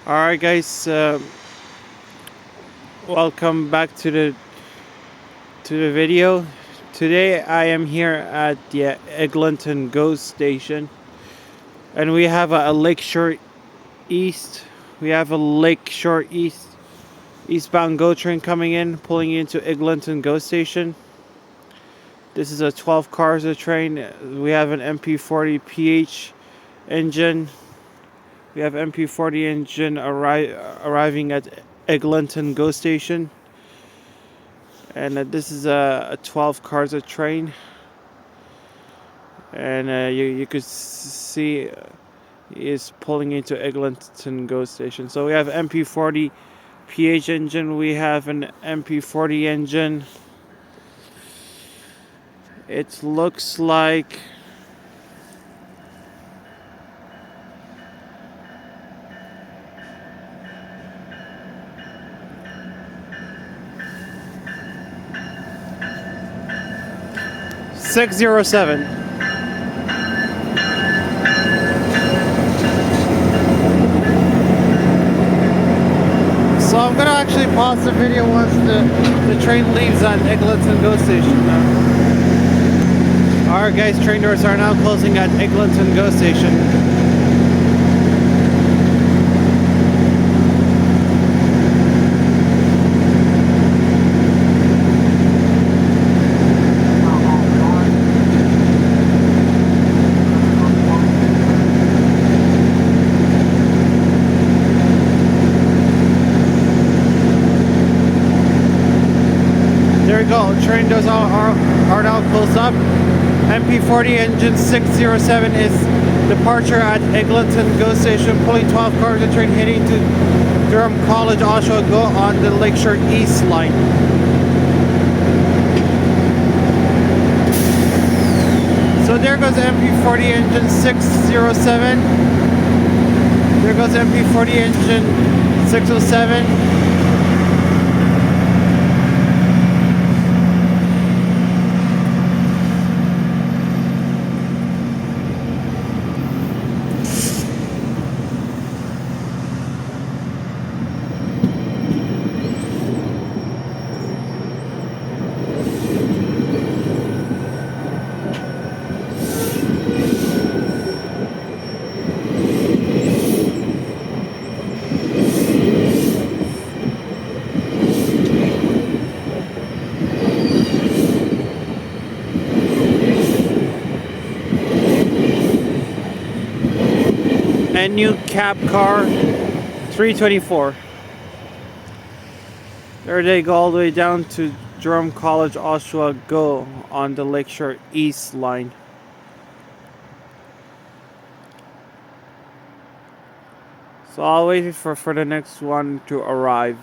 Alright guys, welcome back to the video. Today I am here at the Eglinton GO station, and we have a Lakeshore East. We have a Lakeshore eastbound GO train coming in, pulling into Eglinton GO station. This is a 12 cars a train. We have an MP40PH engine. We have MP40 engine arriving at Eglinton GO station, and this is a 12 cars a train, and you could see is pulling into Eglinton GO station. So we have MP40 PH engine. We have an MP40 engine. It looks like (607). So I'm gonna actually pause the video once the train leaves at Eglinton GO station now. Alright guys, train doors are now closing at Eglinton GO station. There we go, train doors are now closed up. MP40 engine 607 is departure at Eglinton GO station, pulling 12 cars a train heading to Durham College, Oshawa GO on the Lakeshore East line. So there goes MP40 engine 607. There goes MP40 engine 607. And new cab car 324. There they go all the way down to Durham College, Oshawa GO on the Lakeshore East line. So I'll wait for the next one to arrive.